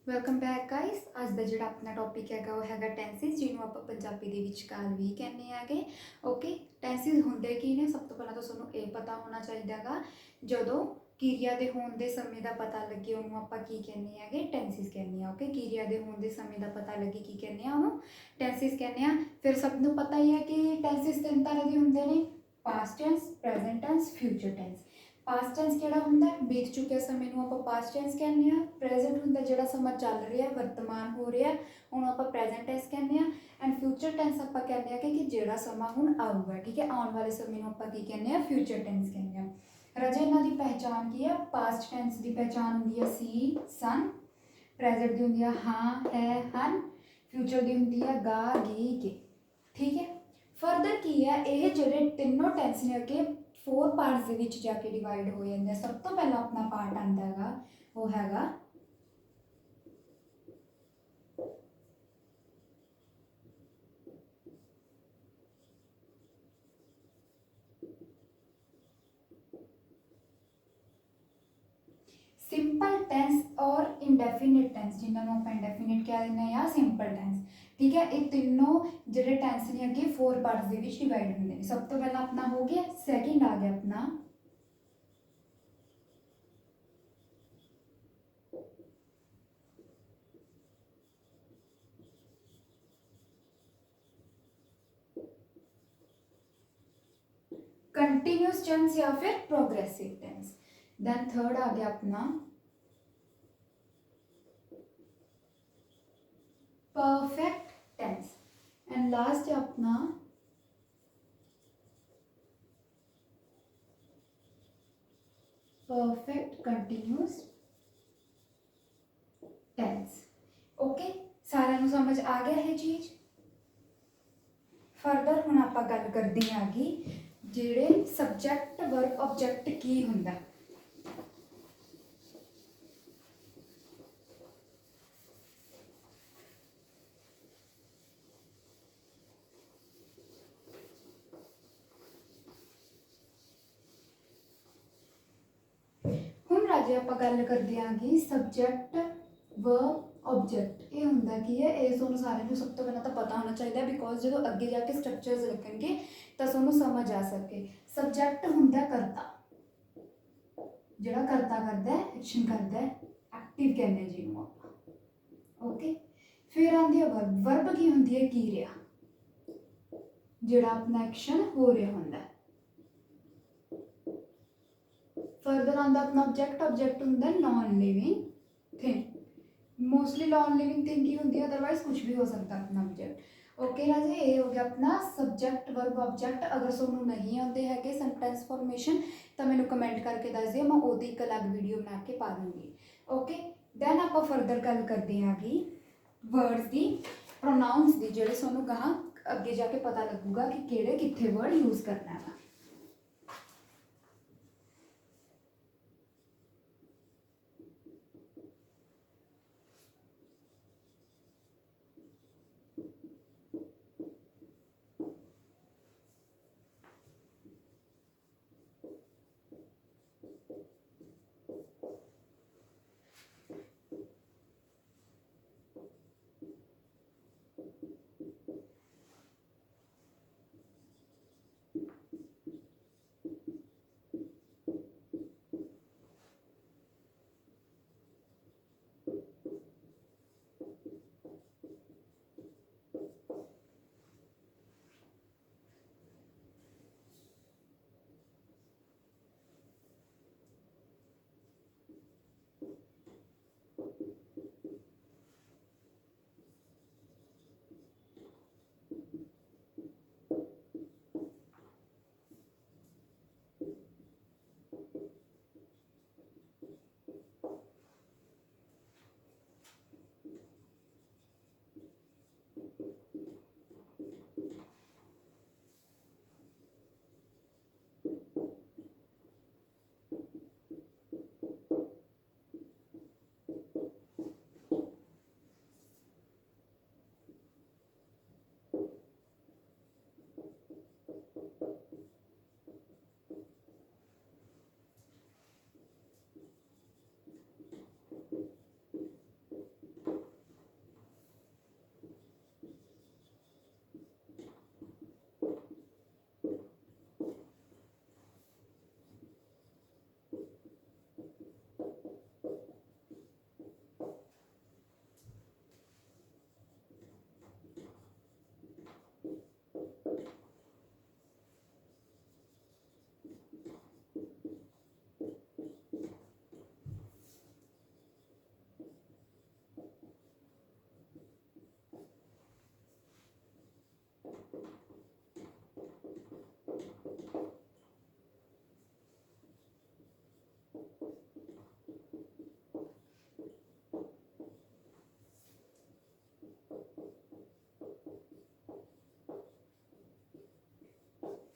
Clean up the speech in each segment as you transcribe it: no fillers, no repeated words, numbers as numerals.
Welcome back guys. ਅੱਜ ਦਾ ਜਿਹੜਾ ਆਪਣਾ ਟੌਪਿਕ ਹੈਗਾ ਉਹ ਹੈਗਾ ਟੈਂਸਿਸ, ਜਿਹਨੂੰ ਆਪਾਂ ਪੰਜਾਬੀ ਦੇ ਵਿੱਚ ਕਾਲ ਵੀ ਕਹਿੰਦੇ ਹੈਗੇ। ਓਕੇ, ਟੈਂਸਿਸ ਹੁੰਦੇ ਕੀ ਨੇ? ਸਭ ਤੋਂ ਪਹਿਲਾਂ ਤਾਂ ਤੁਹਾਨੂੰ ਇਹ ਪਤਾ ਹੋਣਾ ਚਾਹੀਦਾ ਹੈਗਾ, ਜਦੋਂ ਕਿਰਿਆ ਦੇ ਹੋਣ ਦੇ ਸਮੇਂ ਦਾ ਪਤਾ ਲੱਗੇ ਉਹਨੂੰ ਆਪਾਂ ਕੀ ਕਹਿੰਦੇ ਹੈਗੇ? ਟੈਂਸਿਸ ਕਹਿੰਦੇ ਆ। ਓਕੇ, ਕਿਰਿਆ ਦੇ ਹੋਣ ਦੇ ਸਮੇਂ ਦਾ ਪਤਾ ਲੱਗੇ ਕੀ ਕਹਿੰਦੇ ਆ? ਉਹਨੂੰ ਟੈਂਸਿਸ ਕਹਿੰਦੇ ਆ। ਫਿਰ ਸਭ ਨੂੰ ਪਤਾ ਹੀ ਹੈ ਕਿ ਟੈਂਸਿਸ ਤਿੰਨ ਤਰ੍ਹਾਂ ਦੇ ਹੁੰਦੇ ਨੇ: past tense, present tense, future tense. Past tense ਕਿਹੜਾ ਹੁੰਦਾ? ਬੀਤ ਚੁੱਕਿਆ ਸਮੇਂ ਨੂੰ ਆਪਾਂ ਪਾਸਟ ਟੈਂਸ ਕਹਿੰਦੇ ਆ। ਪ੍ਰੈਜ਼ੈਂਟ ਹੁੰਦਾ ਜਿਹੜਾ ਸਮਾਂ ਚੱਲ ਰਿਹਾ, ਵਰਤਮਾਨ ਹੋ ਰਿਹਾ, ਉਹਨੂੰ ਆਪਾਂ ਪ੍ਰੈਜ਼ੈਂਟ ਟੈਂਸ ਕਹਿੰਦੇ ਆ। ਐਂਡ ਫਿਊਚਰ ਟੈਂਸ ਆਪਾਂ ਕਹਿੰਦੇ ਆ ਕਿ ਜਿਹੜਾ ਸਮਾਂ ਹੁਣ ਆਊਗਾ, ਠੀਕ ਹੈ, ਆਉਣ ਵਾਲੇ ਸਮੇਂ ਨੂੰ ਆਪਾਂ ਕੀ ਕਹਿੰਦੇ ਆ? ਫਿਊਚਰ ਟੈਂਸ ਕਹਿੰਦੇ ਆ। ਰਾਜੇ ਇਹਨਾਂ ਦੀ ਪਹਿਚਾਣ ਕੀ ਆ? ਪਾਸਟ ਟੈਂਸ ਦੀ ਪਹਿਚਾਣ ਹੁੰਦੀ ਆ ਸੀ, ਸਨ। ਪ੍ਰੈਜ਼ੈਂਟ ਦੀ ਹੁੰਦੀ ਆ ਹਾਂ, ਹੈ, ਹਨ। ਫਿਊਚਰ ਦੀ ਹੁੰਦੀ ਆ ਗਾ, ਗੀ, ਕੇ। ਠੀਕ ਹੈ। ਫਰਦਰ ਕੀ ਹੈ, ਇਹ ਜਿਹੜੇ ਤਿੰਨੋਂ ਟੈਂਸ ਨੇ ਅੱਗੇ 4 ਪਾਰਟਸ ਦੇ ਵਿੱਚ ਜਾ ਕੇ ਡਿਵਾਈਡ ਹੋ ਜਾਂਦੇ ਆ। ਸਭ ਤੋਂ ਪਹਿਲਾਂ ਆਪਣਾ ਪਾਰਟ ਆਉਂਦਾ ਹੈਗਾ ਉਹ ਹੈਗਾ ਸਿੰਪਲ ਟੈਂਸ ਔਰ ਇੰਡੈਫੀਨਿਟ ਟੈਂਸ, ਜਿਨ੍ਹਾਂ ਨੂੰ ਆਪਾਂ ਇੰਡੈਫੀਨਿਟ ਕਹਿ ਦਿੰਦੇ ਆ, ਸਿੰਪਲ ਟੈਂਸ। ਠੀਕ ਹੈ, ਇਹ ਤਿੰਨੋਂ ਜਿਹੜੇ ਟੈਂਸ ਨੇ ਅੱਗੇ 4 ਪਾਰਟਸ ਦੇ ਵਿੱਚ ਡਿਵਾਈਡ ਹੁੰਦੇ ਨੇ। ਸਭ ਤੋਂ ਪਹਿਲਾਂ ਆਪਣਾ ਹੋ ਗਿਆ, ਸੈਕਿੰਡ ਆ ਗਿਆ ਆਪਣਾ कंटिन्यूस टेंस या फिर प्रोग्रेसिव टेंस। देन थर्ड आ गया अपना परफेक्ट टेंस। एंड लास्ट है अपना परफेक्ट कंटिन्यूस टेंस। ओके, सारा नू समझ आ गया है चीज। फर्दर हुण आपां गल करदे हां कि ਜਿਹੜੇ ਸਬਜੈਕਟ, ਵਰਬ, ਆਬਜੈਕਟ ਕੀ ਹੁੰਦਾ। ਹੁਣ ਰਾਜੇ ਆਪਾਂ ਗੱਲ ਕਰਦੇ ਹਾਂ ਕਿ ਸਬਜੈਕਟ, ਵਰਬ, ਆਬਜੈਕਟ ਇਹ ਹੁੰਦਾ ਕੀ ਹੈ। ਇਹ ਤੁਹਾਨੂੰ ਸਾਰਿਆਂ ਨੂੰ ਸਭ ਤੋਂ ਪਹਿਲਾਂ ਤਾਂ ਪਤਾ ਹੋਣਾ ਚਾਹੀਦਾ, ਬਿਕੋਜ਼ ਜਦੋਂ ਅੱਗੇ ਜਾ ਕੇ ਸਟਰਕਚਰਸ ਲੱਗਣਗੇ ਤਾਂ ਤੁਹਾਨੂੰ ਸਮਝ ਆ ਸਕੇ। ਸਬਜੈਕਟ ਹੁੰਦਾ ਕਰਤਾ, ਜਿਹੜਾ ਕਰਤਾ ਕਰਦਾ ਹੈ, ਐਕਸ਼ਨ ਕਰਦਾ ਹੈ, ਐਕਟਿਵ ਕਹਿੰਦੇ ਜਿਹਨੂੰ ਆਪਾਂ। ਓਕੇ, ਫਿਰ ਆਉਂਦੀ ਹੈ ਵਰਬ। ਵਰਬ ਕੀ ਹੁੰਦੀ ਹੈ? ਕਿਰਿਆ, ਜਿਹੜਾ ਆਪਣਾ ਐਕਸ਼ਨ ਹੋ ਰਿਹਾ ਹੁੰਦਾ। ਫਰਦਰ ਆਉਂਦਾ ਆਪਣਾ ਆਬਜੈਕਟ। ਆਬਜੈਕਟ ਹੁੰਦਾ non living thing. Mostly non living thing ही होंगी, अदरवाइज कुछ भी हो सकता है अपना ऑब्जेक्ट। ओके राजे, ये हो गया अपना सब्जेक्ट, वर्ब, ऑब्जेक्ट। अगर तुहानू नहीं आते है सेंटेंस फॉर्मेशन तो मैंने कमेंट करके दस दिओ, मैं वो एक अलग वीडियो बना के पा दूँगी। ओके, दैन आप फर्दर गल करते हैं कि वर्ड्स की, प्रोनाउंस की, जोड़े तुहानू कहाँ अगे जाके पता लगूगा कि किहड़े कित्थे वर्ड यूज़ करना है।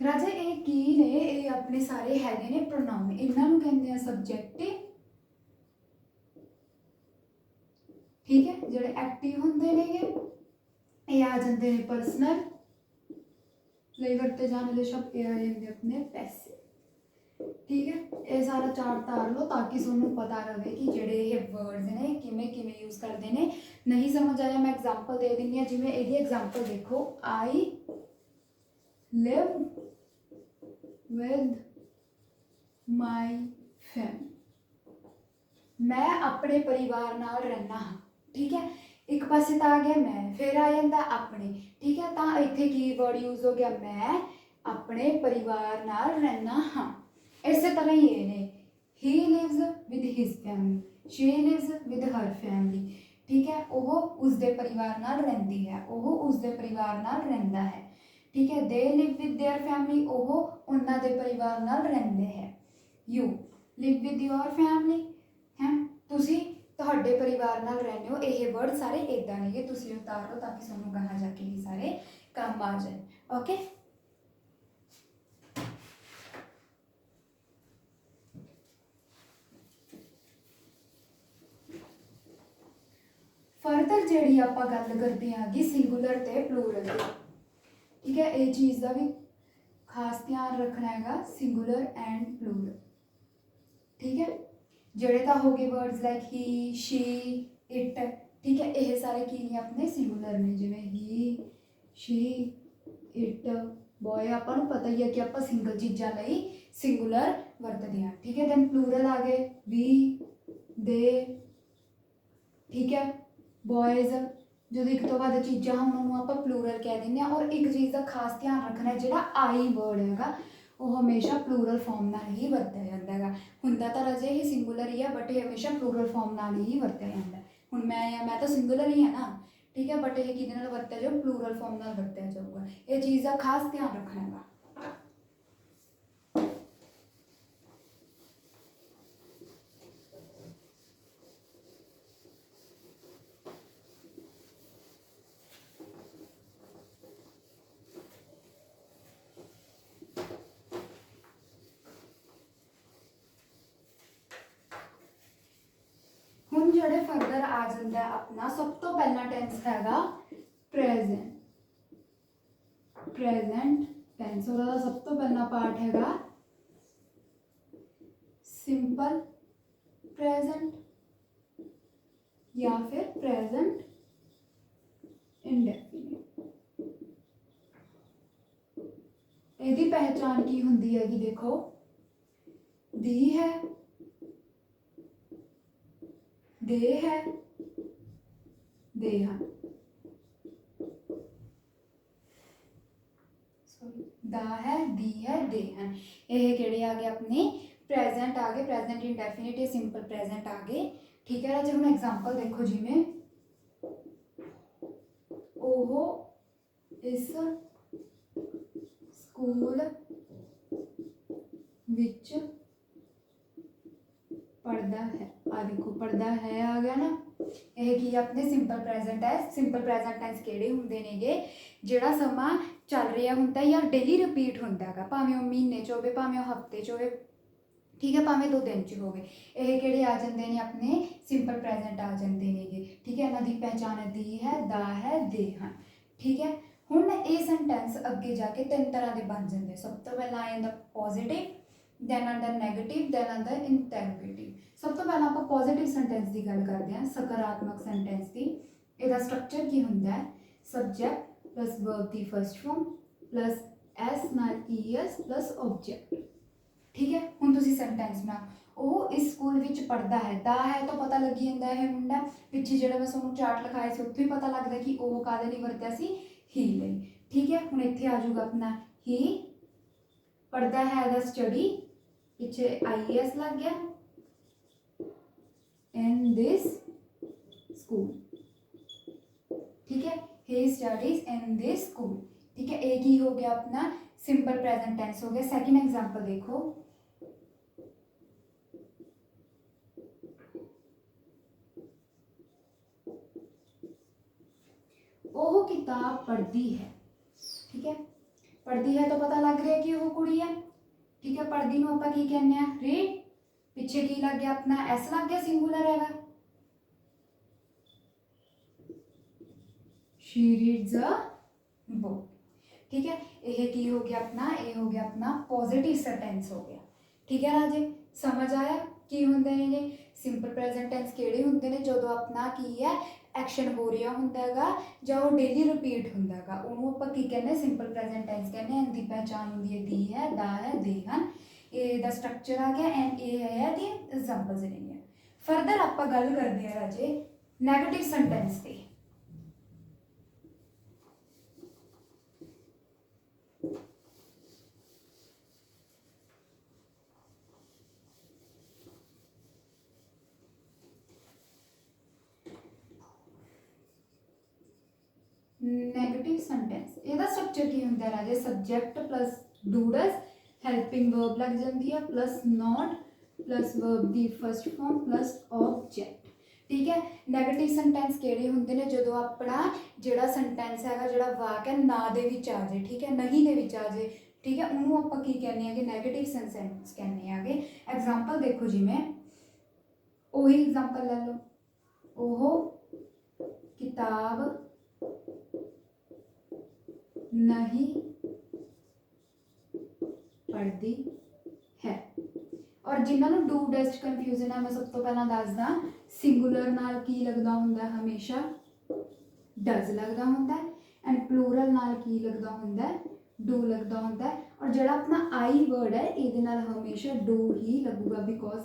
ਰਾਜੇ ਇਹ ਕੀ ਨੇ, ਇਹ ਆਪਣੇ ਸਾਰੇ ਹੈਗੇ ਨੇ ਪ੍ਰੋਨਾउन, ਇਹਨਾਂ ਨੂੰ ਕਹਿੰਦੇ ਆ ਸਬਜੈਕਟਿਵ, ਠੀਕ ਹੈ। ਜਿਹੜੇ ਐਕਟਿਵ ਹੁੰਦੇ ਨੇਗੇ ਇਹ ਆ ਜਾਂਦੇ ਨੇ ਪਰਸਨਲ ਲਈ ਵਰਤੇ ਜਾਣ ਵਾਲੇ ਸ਼ਬਦ, ਇਹ ਆ ਜਾਂਦੇ ਆਪਣੇ ਪੈਸੇ, ठीक है। ये सारा चार्ट तार लो ताकि तुहानू पता रहे कि जेडे ये वर्ड्स ने किमें किमें यूज करते हैं। नहीं समझ आया मैं एग्जांपल दे दिंदी हां, जिवें इहदी एग्जांपल देखो, I live with my family, मैं अपने परिवार नाल रहना हाँ, ठीक है। एक पासे तो आ गया मैं, फिर आ जाता अपने, ठीक है। तो इत्थे की वर्ड यूज हो गया, मैं अपने परिवार नाल रहना हाँ। इस तरह ही ये ने, he lives with his family, she lives with her family, ठीक है। वह उसके परिवार नाल रहिंदी है, वह उसके परिवार नाल रहिंदा है, ठीक है। They live with their family, वह उन्हां दे परिवार नाल रहिंदे है। You live with your family है, तुसी तुहाडे परिवार नाल रहंदे हो। ये वर्ड सारे इदां ने, तुसी उतार लो ताकि तुहानू कहाँ जाके ये सारे काम आ जाए, ओके। फर्दर जी आप गल करते हैं कि सिंगुलर ते प्लूरल की, ठीक है। ये चीज़ का भी खास ध्यान रखना है, सिंगुलर एंड प्लूरल, ठीक है। जोड़े तो हो गए words like he, she, it, ठीक है। ये सारे की ने अपने सिंगुलर ने, जिमें ही, शी, इट, बॉय आपको पता ही है कि आप सिंगल चीज़ों लिए सिंगुलर वरतते हैं, ठीक है। दैन प्लूरल आ गए, वी, दे, ठीक है। बॉयज़ जो एक तो बाद चीज़ा उन्होंने आप प्लूरल कह दें। और एक चीज़ का खास ध्यान रखना है, जो आई वर्ड है वो हमेशा प्लूरल फॉर्म नाल ही वरत्या जाता है। हुंदा तो राजे ही सिंगुलर ही है, बट ये हमेशा प्लूरल फॉर्म नाल ही वरत्या जाता है। हुण मैं तो सिंगुलर ही है ना, ठीक है, बट ये किहदे नाल वरत्या जाऊ, प्लूरल फॉर्म नाल वरत्या जाऊगा। ये चीज़ का खास ध्यान रखना है। हुण जिहड़े फर्दर आ जाता है अपना, सब तो पहला टेंस हैगा प्रेजेंट, प्रेजेंट टेंस। और सब तो पहला पार्ट हैगा सिंपल प्रेजेंट या फिर प्रेजेंट इंडेफिनिट। इसकी पहचान की होंदी है कि देखो, दी है, दे है, दे हैं, दा है, दी है, दे हैं। ये किहड़े आ गए अपने प्रेजेंट आ गए, प्रेजेंट इंडेफिनिट, सिंपल प्रेजेंट आ गए, ठीक है। राजे हम एग्जांपल देखो, जिमें ओहो इस स्कूल विच पढ़दा है, आ देखो पढ़दा है आ गया ना। यह की अपने सिंपल प्रेजेंट है। सिंपल प्रेजेंट टेंस किहड़े हुंदे नेगे, जिहड़ा समा चल रहा हुंदा या डेली रिपीट हुंदा है, भावें वो महीने च होवे, भावें वो हफ्ते च होवे, ठीक है, भावें 2 दिन च होवे। यह किहड़े आ जांदे ने अपने सिंपल प्रेजेंट आ जांदे नेगे, ठीक है। इन्हां दी पहचान दी है, दा है, दे हैं, ठीक है। हुण ये सेंटेंस अगे जाके 3 तरह के बन जाते। सब तो पहला आ जांदा पॉजिटिव, दैन आंदा नैगेटिव, दैन आंदा इंटरोगेटिव। सब तो पहला आप पॉजिटिव सेंटेंस की गल करते हैं, सकारात्मक सेंटेंस की। इसका स्ट्रक्चर की होंदा है, सब्जैक्ट प्लस वर्ब की फर्स्ट फॉर्म प्लस एस नाल ईएस प्लस ऑब्जेक्ट, ठीक है। हुण तुसीं सेंटेंस बनाओ, वो इस स्कूल विच पढ़दा है, दा है तो पता लगी जांदा है मुंडा, पिछे जिहड़ा मैं तुहानूं चार्ट लिखाया सी उत्थे पता लगदा कि वो काहदे लई वरत्या सी, ही लई, ठीक है। हुण इत्थे आ जाऊगा अपना ही, पढ़दा है दा स्टडी, पिछे आईएस लग गया, इन दिस स्कूल, ठीक है। He studies in this school, ठीक है। एक ही हो गया अपना सिंपल प्रेजेंट टेंस हो गया। सेकंड एग्जांपल देखो, वो किताब पढ़ती है, ठीक है। पढ़ती है तो पता लग रहा है कि वो कुड़ी है, ठीक है। पढ़ती नूं आपां की कहने आ रीड, पिछे की लग गया अपना एस लग गया, सिंगुलर हैगा, शी रीड्स अ बुक, ठीक है। यह की हो गया अपना, ये हो गया अपना पॉजिटिव सेंटेंस हो गया, ठीक है राजे। समझ आया की होंदे ने ये सिंपल प्रेजेंट टेंस किहड़े होंदे ने जदों अपना की है एक्शन हो रहा होंदा हैगा जां वो डेली रिपीट होंदा हैगा, उहनूं आपां की कहने सिंपल प्रेजेंट टेंस कहने। इनकी पहचान होंदी है दी है, दा है, दे हन, ए दा स्ट्रक्चर आ गया एंड ए है दी एग्जांपल्स ने। फरदर आपां गल करदे आ राजे नैगेटिव सेंटेंस ते। नैगेटिव सेंटेंस ਇਹਦਾ स्ट्रक्चर की होंगे राजे subject plus do does, helping verb लग जाती है प्लस नॉट प्लस वर्ब की फर्स्ट फॉर्म प्लस ऑब्जेक्ट, ठीक है। नैगेटिव सेंटेंस किहड़े होंगे ने जदों अपना जिहड़ा सेंटेंस हैगा जिहड़ा वाक है ना दे विच आ जाए, ठीक है, नहीं दे विच आ जाए, ठीक है, उन्होंने आपां की कहने आगे नैगेटिव सेंटेंस कहने आगे। एग्जांपल देखो जिवें ਉਹੀ एग्जांपल ले लो, ओहो किताब नहीं पढ़ती है। और जिन्होंने डू डस्ट कन्फ्यूजन है मैं सब तो पहला दसदा सिंगुलर नाल की लगता होंगे हमेशा डज लगता होंगे एंड प्लूरल नाल की लगता होंगे डू लगता होंगे। और जो अपना आई वर्ड है ये हमेशा डू ही लगूगा बिकॉज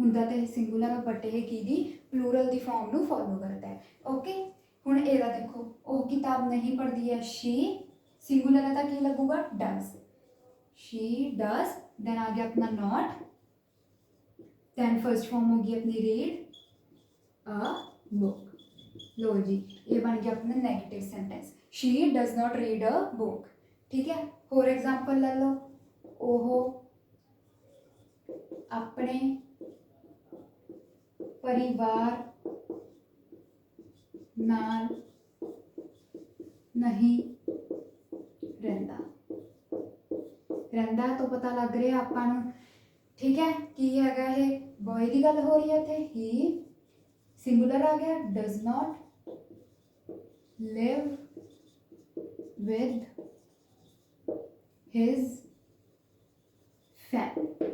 होंदा तो सिंगुलर है बट ये की प्लूरल की फॉर्म में फॉलो करता है, ओके। हुण एदा देखो वो किताब नहीं पढ़ती है शी, सिंगुलर है तो की लगूगा डज, शी डज, देन आ गया अपना नॉट, देन फर्स्ट फॉर्म होगी अपनी रीड अ बुक। लो जी ये बन गया अपना negative sentence, she does not read a book, ठीक है। होर एग्जांपल ले लो, ओहो अपने परिवार नाल नहीं रहिंदा, रहिंदा तो पता लग रहा आपां नूं, ठीक है, की हैगा ये बॉय की गल हो रही है इत्थे, ही सिंगुलर आ गया, does not live with his family,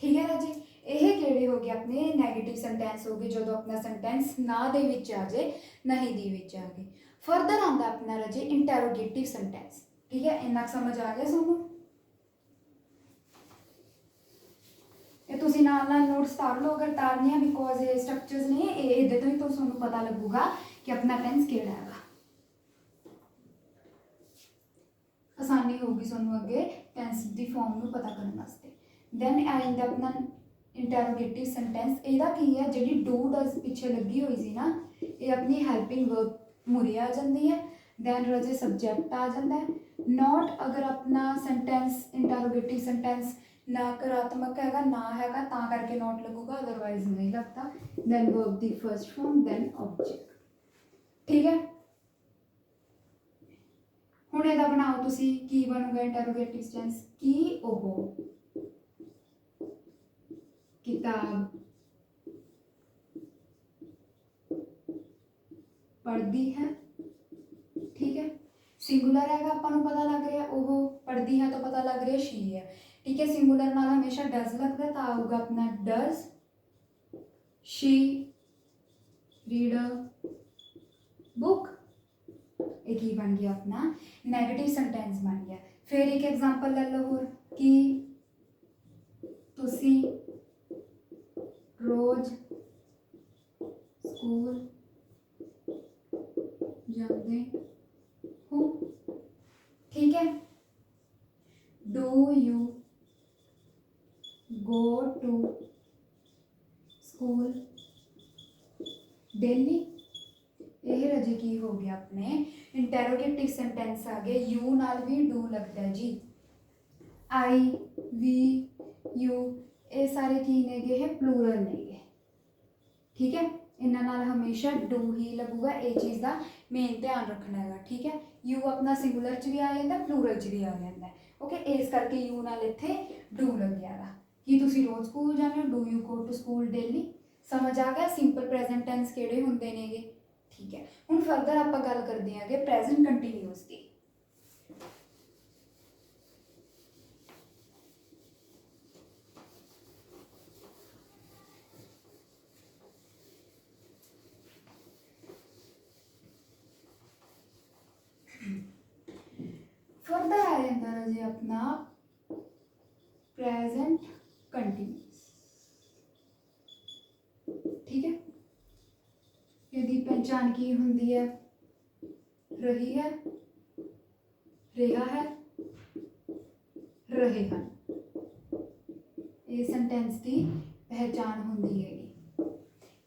ठीक है राजी। यह किहड़े हो गए अपने नैगेटिव सेंटेंस हो गए जो अपना सेंटेंस ना दे विच आ जाए नहीं दी विच आ गए। फरदर आंदा अपना राजे इंटैरोगेटिव सेंटेंस, ठीक है, इन्ना समझ आ गया तुहानूं। ये तुसीं नाल नाल नोट्स तार लो अगर तारने हैं बिकॉज ये स्ट्रक्चर्स ने इहदे तो ही तो तुहानूं पता लगूगा कि अपना टेंस किहड़ा है, आसानी होगी तुहानूं अगे टेंस की फॉर्म में पता करने वास्ते। दैन आइंदा अपना इंटैरोगेटिव सेंटेंस, ਇਹਦਾ ਕੀ है जी डू डज पिछे लगी हुई सी ना ये अपनी हेल्पिंग वर्ब मुरे आ जाती है, दैन रजे सब्जैक्ट आ जाता है, नॉट अगर अपना सेंटेंस इंटैरोगेटिव सेंटेंस नकारात्मक हैगा ना हैगा तां करके नॉट लगूगा अदरवाइज नहीं लगता, दैन वर्ब दी फर्स्ट फॉर्म दैन ऑब्जेक्ट, ठीक है। हुण इहदा बनाओ तुसी की बनूगा इंटैरोगेटिव सेंटेंस की ओहो किताब पढ़ती है, ठीक है, सिंगुलर है आपां नूं पता लग रहा ओहो पढ़ती है तो पता लग रहा शी है, ठीक है। सिंगुलर नाल हमेशा डज लगता है तो आऊगा अपना does she read a book, एक ही बन गया अपना नैगेटिव सेंटेंस बन गया। फिर एक एग्जांपल ले लो होर कि तुसी रोज स्कूल जाते हो, ठीक है, do you go to school daily. यह रजे की हो गया अपने इंटैरोगेटिव सेंटेंस आ गए, यू नाल भी डू लगता है जी, आई वी यू ये सारे की नेगे है प्लूरल नेगे, ठीक है। इन्हां नाल हमेशा डू ही लगूगा। ये चीज़ का मेन ध्यान रखना है, ठीक है। यू अपना सिंगुलर च भी आ जाता, प्लूरल च भी आ जाता है, ओके। इस करके यू नाल इत्थे डू लग्या गा कि तुसीं रोज़ स्कूल जाते हो, do you go to school daily. समझ आ गया सिंपल प्रेजेंट टेंस किहड़े हुंदे नेगे, ठीक है। हुण फरदर आपां गल करदे हांगे प्रेजेंट कंटीन्यूअस की। फरदर आ जाता है जी अपना प्रेजेंट कंटीन्यूअस, ठीक है। यदि पहचान की होंगी है, रही है, रहा है, रहे हैं, ये सेंटेंस की पहचान होंगी है,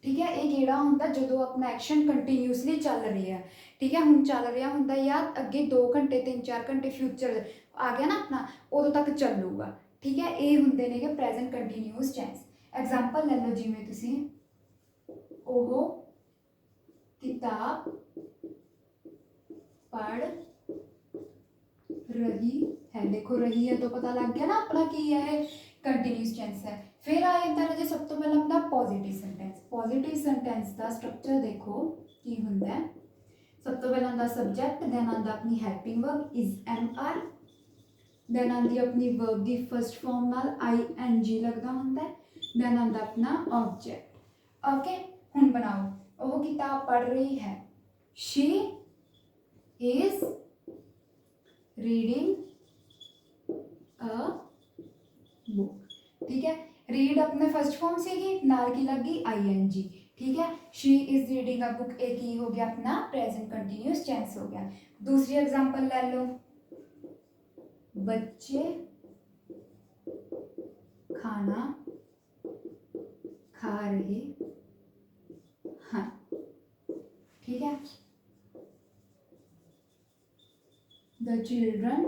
ठीक है। ये केड़ा हुंदा जो अपना एक्शन कंटीन्यूअसली चल रही है, ठीक है। हुण चल रहा हुंदा या अगे 2 घंटे 3-4 घंटे फ्यूचर आ गया ना अपना, उदों तक चलूगा, ठीक है। ये हुंदे ने प्रेजेंट कंटीन्यूअस टेंस। एग्जाम्पल ले लो, जिवें तुसीं ओह किताब पढ़ रही है, देखो रही है तो पता लग गया ना अपना की है, कंटीन्यूअस टेंस है। फिर आ जाता है जी सब तो पहले अपना पॉजिटिव सेंटेंस। पॉजिटिव सेंटेंस का स्ट्रक्चर देखो की हुंदा है। सब तो पहले आंदा सब्जेक्ट, दैन आंदा अपनी helping verb is am are, then आंदी अपनी वर्ब की फर्स्ट फॉर्म नाल आई एन जी लगदा हुंदा है, दैन आंदा अपना ऑब्जेक्ट, ओके। हुण बनाओ, वो किताब पढ़ रही है, she is reading a book, ठीक है। रीड अपने फर्स्ट फॉर्म से ही नाल की लग गई आई एन जी, ठीक है। She is reading a book, एक ही हो गया अपना प्रेजेंट कंटीन्यूअस टेंस हो गया। दूसरी एग्जांपल ले लो, बच्चे खाना खा रहे हैं, ठीक है। The children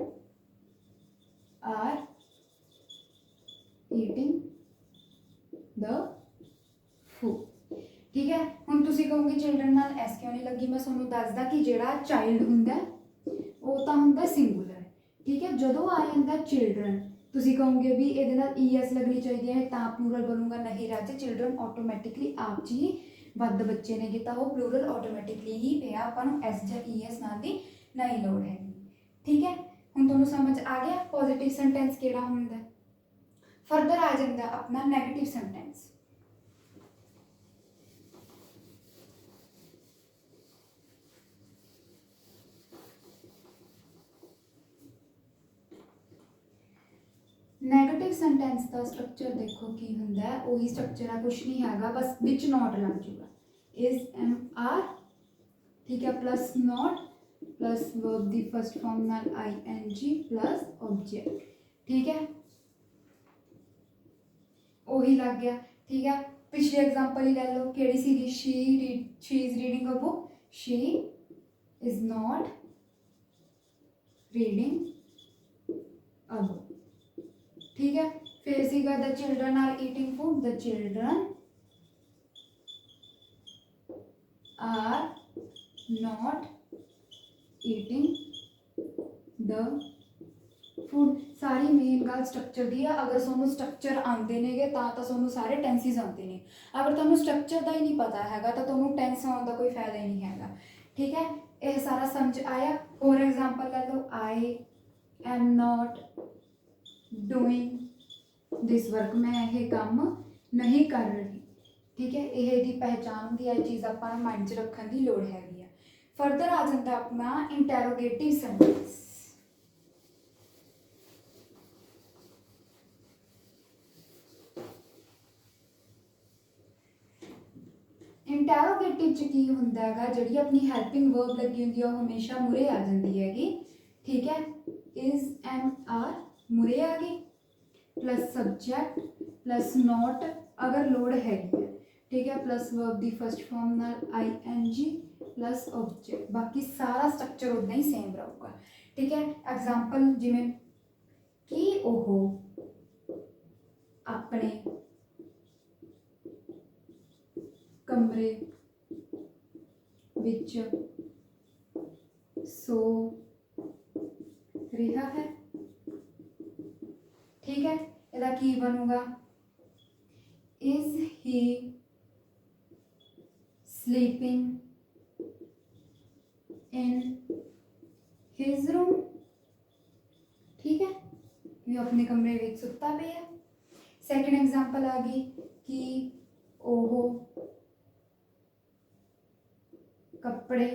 are eating the food, ठीक है। हुण तुसीं कहोगे चिल्ड्रन नाल एस क्यों नहीं लगी, मैं तुहानूं दसदा कि जिहड़ा चाइल्ड हुंदा वो तां हुंदा सिंगुलर, ठीक है। जदों आ जांदा चिल्ड्रन, तुसीं कहोगे भी इहदे नाल ई एस लगनी चाहिए है तां प्लूरल बनूगा, नहीं राजे। चिल्ड्रन ऑटोमैटिकली आप च ही वध बच्चे ने गिता, वो प्लूरल ऑटोमैटिकली ही पिया, आपां नूं एस जां ई एस नाल दी नहीं लोड़ है, ठीक है। हुण तुहानूं समझ आ गया पॉजिटिव सेंटेंस किहड़ा हुंदा। फरदर आ जाता अपना नैगेटिव सेंटेंस। नैगेटिव सेंटेंस का स्ट्रक्चर देखो की हुंदा है, वही स्ट्रक्चर है, कुछ नहीं हैगा, बस विच नॉट लग जूगा, इज एम आर, ठीक है, plus not plus verb the first form नाल I N G plus object, ठीक है। वही लग गया, ठीक है। पिछली एग्जांपल ही ले लो, केड़ी सीगी, she is reading a book, she is not reading a book, ठीक है। फिर सीगा the children are eating food, the children are not eating the food. सारी मेन गल स्ट्रक्चर दी है। अगर तुहानूं स्ट्रक्चर आते ने तां तुहानूं सारे टेंसिस आते हैं। अगर तुहानूं स्ट्रक्चर का ही नहीं पता है तो तुहानूं टेंस आने का कोई फायदा ही नहीं है, ठीक है। यह सारा समझ आया। और एग्जाम्पल ले लो, I am not doing this work, मैं यह काम नहीं कर रही, ठीक है। यह पहचान होंगी, यह चीज़ आपां माइंड च रखने की लोड़ हैगी है। फरदर आ जाता अपना इंटैरोगेटिव सेंटेंस। इंटैरोगेटिव च की हुंदा हैगा, जिहड़ी अपनी हेल्पिंग वर्ब लगी हुंदी है वो हमेशा मुरे आ जाती हैगी, ठीक है। इज एम आर मुरे आ गई, प्लस सब्जैक्ट प्लस नॉट अगर लोड़ हैगी है, ठीक है, प्लस वर्ब दी फर्स्ट फॉर्म नाल I N G plus object. बाकी सारा स्ट्रक्चर उदा ही सेम रहूगा, ठीक है। एग्जाम्पल जिवें कि ओह अपने कमरे ਵਿੱਚ ਸੋ ਰਿਹਾ ਹੈ। ਠੀਕ ਹੈ, ਇਹਦਾ ਕੀ ਬਣੂਗਾ? Is he sleeping in his room. ਠੀਕ ਹੈ, ਵੀ ਆਪਣੇ ਕਮਰੇ ਵਿੱਚ ਸੁੱਤਾ ਪਿਆ। ਸੈਕਿੰਡ ਐਗਜ਼ਾਮਪਲ ਆ ਗਈ ਕਿ ਉਹ ਕੱਪੜੇ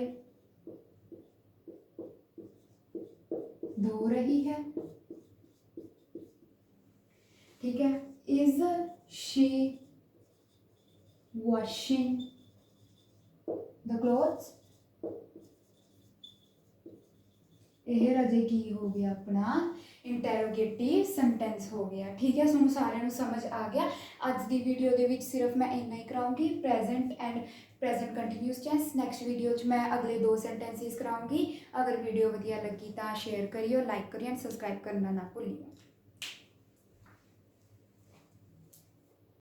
ਧੋ ਰਹੀ ਹੈ। ठीक है, is she washing the clothes। ਇਹ ਰਾਜੇ ਕੀ ਹੋ ਗਿਆ? ਆਪਣਾ ਇੰਟੈਰੋਗੇਟਿਵ ਸੈਂਟੈਂਸ ਹੋ ਗਿਆ। ਠੀਕ ਹੈ, ਤੁਹਾਨੂੰ ਸਾਰਿਆਂ ਨੂੰ ਸਮਝ ਆ ਗਿਆ। ਅੱਜ ਦੀ ਵੀਡੀਓ ਦੇ ਵਿੱਚ ਸਿਰਫ ਮੈਂ ਇੰਨਾ ਹੀ ਕਰਾਉਂਗੀ, present and present continuous tense. Next video 'ਚ ਮੈਂ ਅਗਲੇ 2 ਸੈਂਟੈਂਸਿਸ ਕਰਾਉਂਗੀ। ਅਗਰ ਵੀਡੀਓ ਵਧੀਆ ਲੱਗੀ ਤਾਂ ਸ਼ੇਅਰ ਕਰਿਓ, ਲਾਈਕ ਕਰਿਓ ਐਂਡ ਸਬਸਕ੍ਰਾਈਬ ਕਰਨਾ ਨਾ ਭੁੱਲਿਓ।